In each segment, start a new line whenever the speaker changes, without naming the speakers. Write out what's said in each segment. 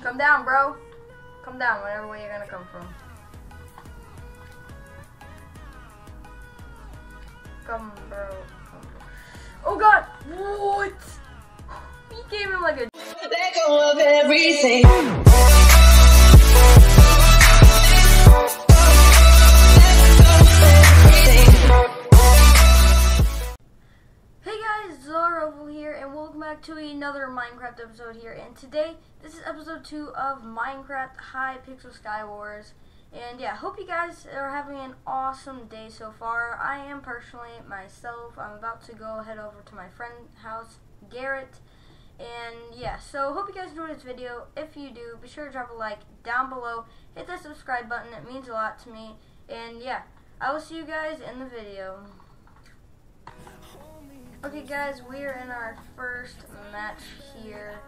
Come down, bro. Come down, whatever way you're gonna come from. Come, bro. Come, bro. Oh God! What? He gave him like a let go of everything. Hey guys, Zoroval here, and welcome back to another Minecraft episode here. And today, this is episode 2 of Minecraft High Pixel Sky Wars. And yeah, hope you guys are having an awesome day so far. I am personally myself. I'm about to go head over to my friend's house, Garrett. And yeah, so hope you guys enjoyed this video. If you do, be sure to drop a like down below. Hit that subscribe button. It means a lot to me. And yeah, I will see you guys in the video. Okay guys, we are in our first match here.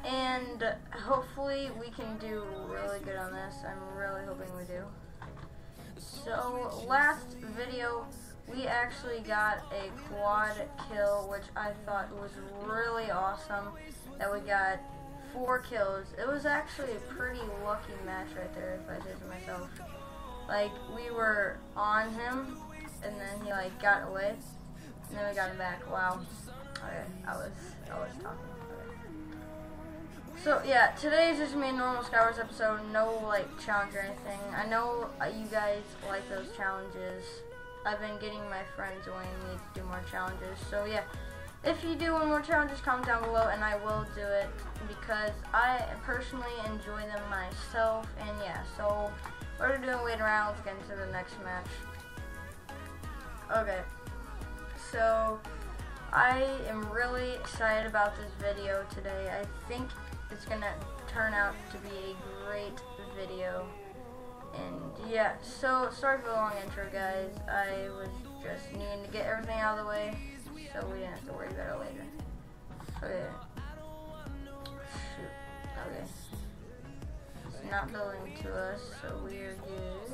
And hopefully we can do really good on this. I'm really hoping we do. So last video we actually got a quad kill, which I thought was really awesome. That we got 4 kills. It was actually a pretty lucky match right there, if I say so myself. Like, we were on him, and then he like got away, and then we got him back. Wow. Okay, I was talking. Okay. So yeah, today is just gonna be a normal Skywars episode. No like challenge or anything. I know you guys like those challenges. I've been getting my friends wanting me to do more challenges. So yeah, if you do want more challenges, comment down below and I will do it because I personally enjoy them myself. And yeah, so what are we doing waiting around? Let's get into the next match. Okay, so I am really excited about this video today. I think it's gonna turn out to be a great video. And yeah, so sorry for the long intro guys. I was just needing to get everything out of the way so we didn't have to worry about it later. Okay. Shoot. Okay. It's not building to us, so we're good.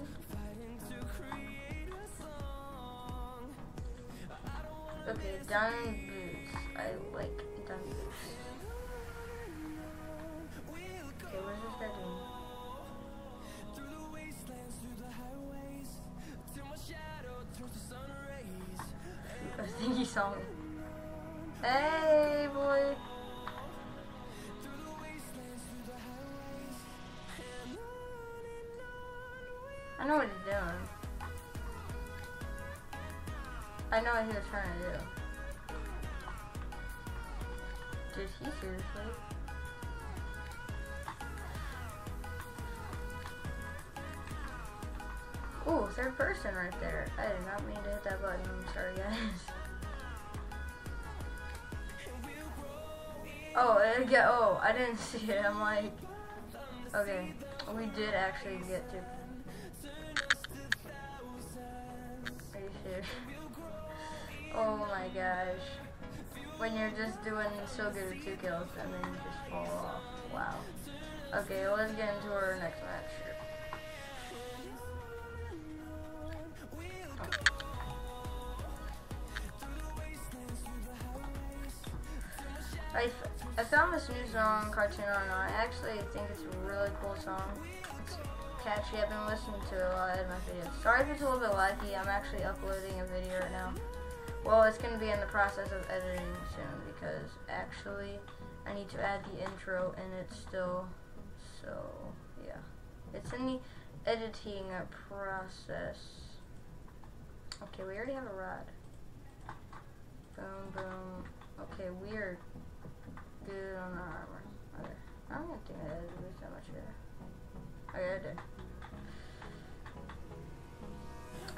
Okay, diamond boots. I like diamond boots. Okay, what is this guy doing? I think he saw me. Hey, boy. I know what he's doing. I know what he was trying to do. Did he seriously? Ooh, third person right there. I did not mean to hit that button. I'm sorry, guys. Oh, I didn't see it. I'm like, okay, we did actually get to. Are you serious? Oh my gosh. When you're just doing so good with 2 kills and then you just fall off. Wow. Okay, let's get into our next match here. I found this new song, Cartoon or Not. I actually think it's a really cool song. It's catchy. I've been listening to it a lot in my videos. Sorry if it's a little bit laggy. I'm actually uploading a video right now. Well, it's going to be in the process of editing soon because actually I need to add the intro and it's still, so yeah. It's in the editing process. Okay, we already have a rod. Boom, boom. Okay, we are good on our armor. Okay. I don't even think I edited this that much here. Okay, I did.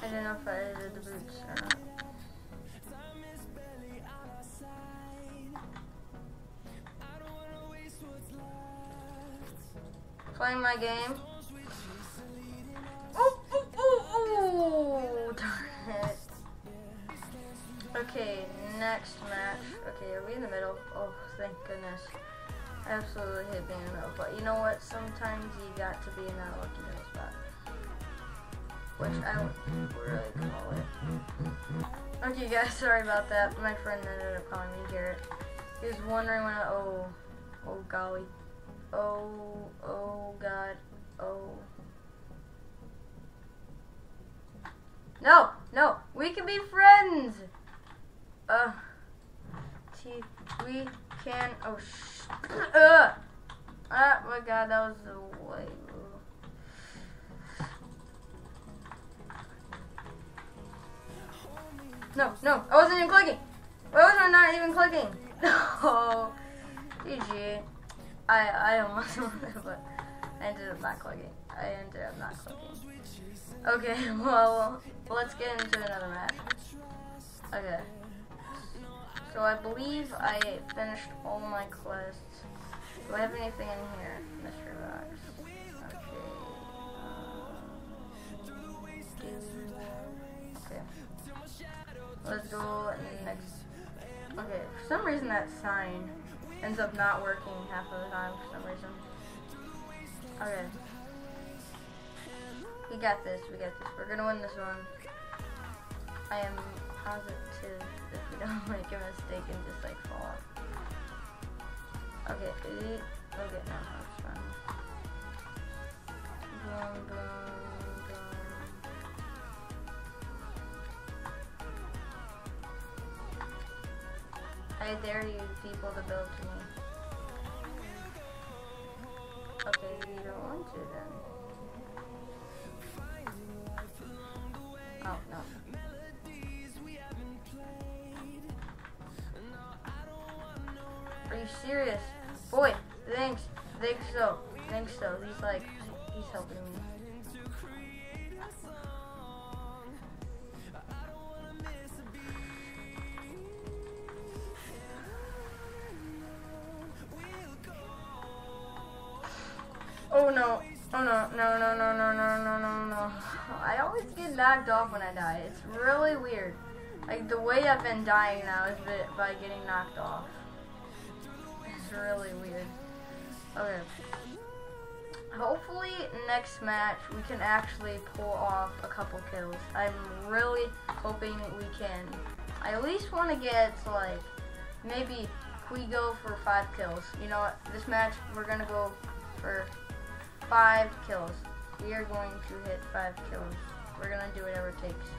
I didn't know if I edited the boots or not. Playing my game. Oh, darn it. Okay, next match. Okay, are we in the middle? Oh, thank goodness. I absolutely hate being in the middle. But you know what? Sometimes you got to be in that lucky middle spot. Which I would really call it. Okay guys, sorry about that. My friend ended up calling me Garrett. He was wondering when oh golly. Oh god. Oh. No, no, we can be friends. We can. Oh my god, that was the way. No, no, I wasn't even clicking. Why was I not even clicking? No. GG. I almost won it, but I ended up not clicking. Okay, well, let's get into another match. Okay. So I believe I finished all my quests. Do I have anything in here? Mystery box. Okay. Let's go next. Okay, for some reason that sign ends up not working half of the time for some reason. Okay. We got this, We're gonna win this one. I am positive if we don't make a mistake and just like fall off. Okay, okay, no, that's fine. Boom, boom, boom. I dare you people to build to me. Okay, you don't want to then. Oh, no. Are you serious? Boy, thanks so. He's helping me. Oh no. Oh no. I always get knocked off when I die. It's really weird. Like the way I've been dying now is by getting knocked off. It's really weird. Okay. Hopefully next match we can actually pull off a couple kills. I'm really hoping we can. I at least want to get to like maybe we go for 5 kills. You know what? This match we're gonna go for 5 kills. We are going to hit 5 kills. We're gonna do whatever it takes.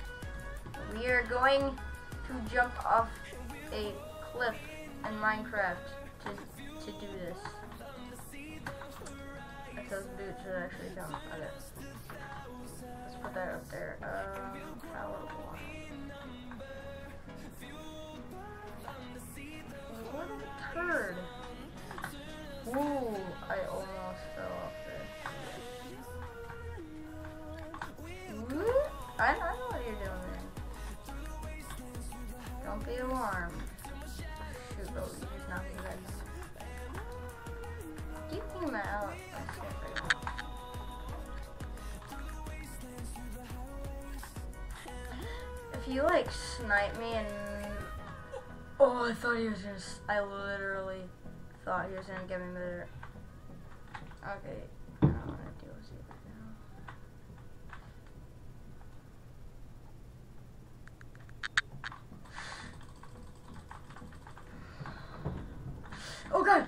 We are going to jump off a cliff in Minecraft to do this. If those boots would actually jump. Okay. Let's put that up there. Power 1. What a turd. Ooh, I almost fell off there. I know what you're doing there. Don't be alarmed. Shoot, bro, you just knocked me back. Keep thinking that out. If you like snipe me and oh, I thought he was gonna. I literally thought he was gonna get me there. Okay, I don't want to deal with it right now. Oh god!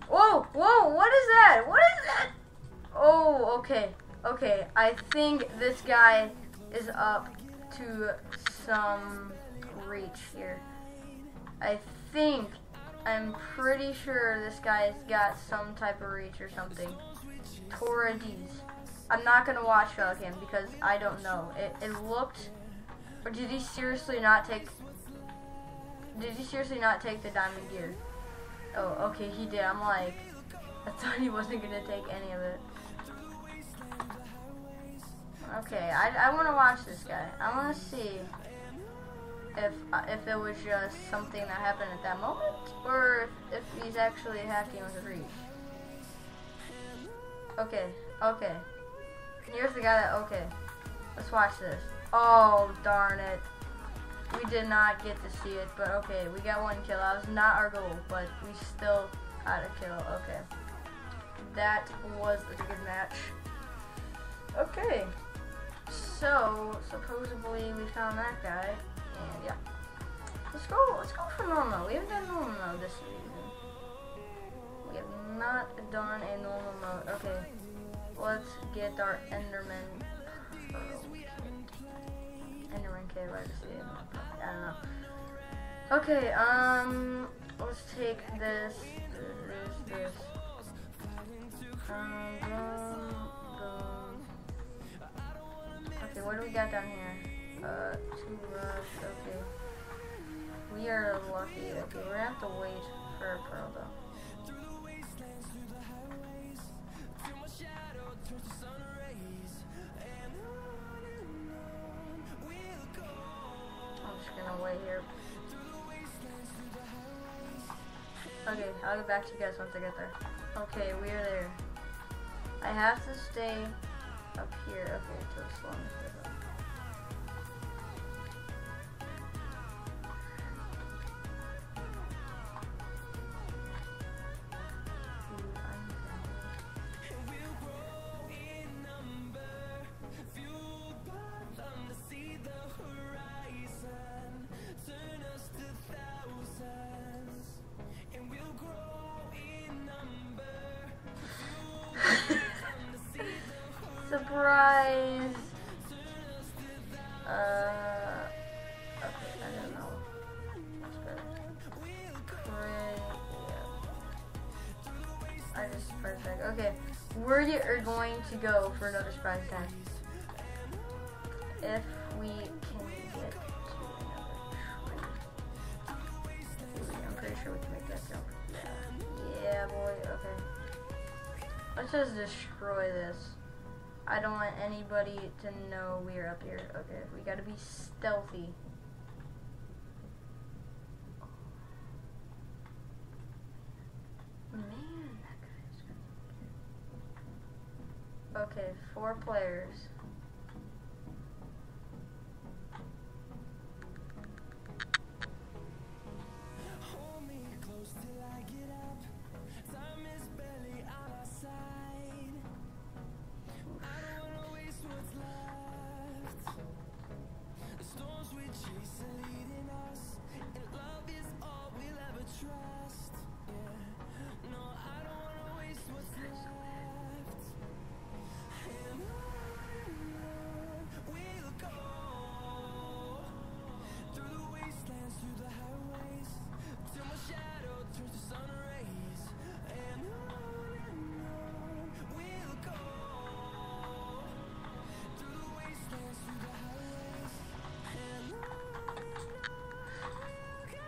Whoa! Whoa! What is that? What is that? Oh, okay. Okay, I think this guy is up to some reach here. I'm pretty sure this guy's got some type of reach or something. Torades. I'm not gonna watch him because I don't know. It looked. Or did he seriously not take? Did he seriously not take the diamond gear? Oh, okay, he did. I'm like, I thought he wasn't gonna take any of it. Okay, I want to watch this guy. I want to see if it was just something that happened at that moment, or if he's actually hacking with a reach. Okay, okay. Here's the guy that. Okay, let's watch this. Oh darn it! We did not get to see it, but okay, we got 1 kill. That was not our goal, but we still got a kill. Okay, that was a good match. Okay. So supposedly we found that guy, and yeah, let's go for normal. We haven't done normal this season. We have not done a normal mode. Okay, let's get our Enderman. Enderman cave, I just see it. I don't know. Okay, let's take this. Okay, what do we got down here? 2 rush, okay. We are lucky. Okay, we're gonna have to wait for a pearl though. I'm just gonna wait here. Okay, I'll get back to you guys once I get there. Okay, we are there. I have to stay up here. Okay, till the slum is up. Surprise! Okay, I don't know. That's better. Yeah. I just pressed back. Okay, we are going to go for another surprise time. If we can get to another tree. I'm pretty sure we can make that jump. Yeah, boy, okay. Let's just destroy this. I don't want anybody to know we're up here. Okay, we gotta be stealthy. Man, that guy's gonna get... Okay, 4 players.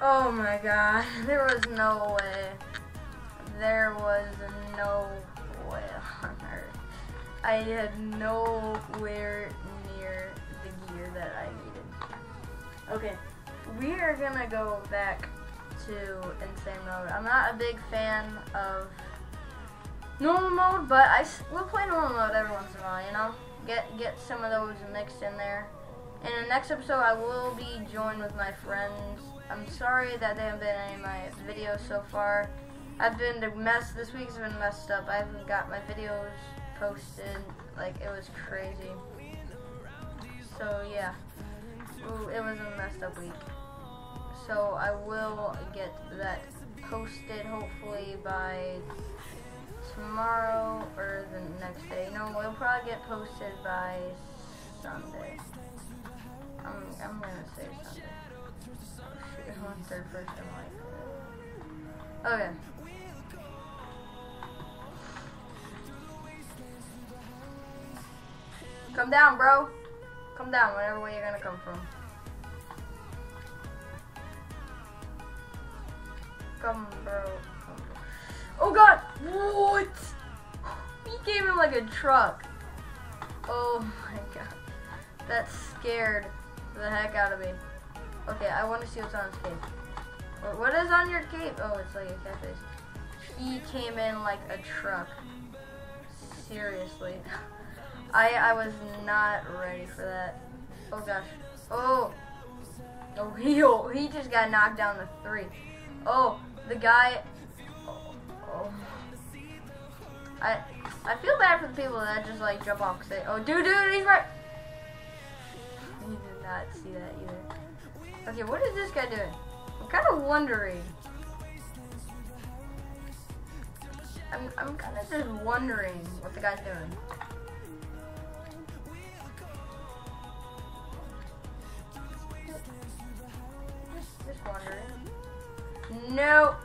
Oh my god, there was no way. There was no way on earth. I had nowhere near the gear that I needed. Okay, we are gonna go back to insane mode. I'm not a big fan of normal mode, but we'll play normal mode every once in a while, you know? Get some of those mixed in there. In the next episode, I will be joined with my friends. I'm sorry that there haven't been any of my videos so far. This week's been messed up. I haven't got my videos posted. Like, it was crazy. So, yeah. Ooh, it was a messed up week. So, I will get that posted hopefully by tomorrow or the next day. No, we'll probably get posted by Sunday. I'm gonna say Sunday. Oh, shoot, 1/3 first in life. Okay. Come down, bro. Come down, whatever way you're gonna come from. Come, bro. Come, bro. Oh god! What? He came in like a truck. Oh my god. That scared the heck out of me. Okay, I want to see what's on his cape. What is on your cape? Oh, it's like a catfish. He came in like a truck. Seriously. I was not ready for that. Oh gosh. Oh. Oh, he just got knocked down to 3. Oh, the guy. Oh. I feel bad for the people that just like jump off. Say, oh, dude, he's right. He did not see that either. Okay, what is this guy doing? I'm kind of wondering. I'm kind of just wondering what the guy's doing. Just wondering. No,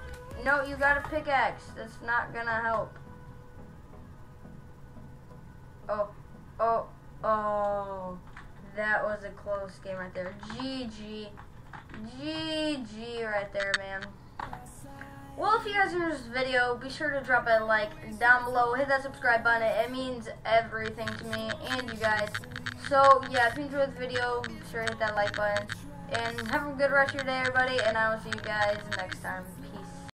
no, you got a pickaxe. That's not gonna help. Oh, oh, oh. That was a close game right there. GG. GG right there, man. Well, if you guys enjoyed this video, be sure to drop a like down below. Hit that subscribe button. It means everything to me and you guys. So, yeah, if you enjoyed the video, be sure to hit that like button. And have a good rest of your day, everybody. And I will see you guys next time.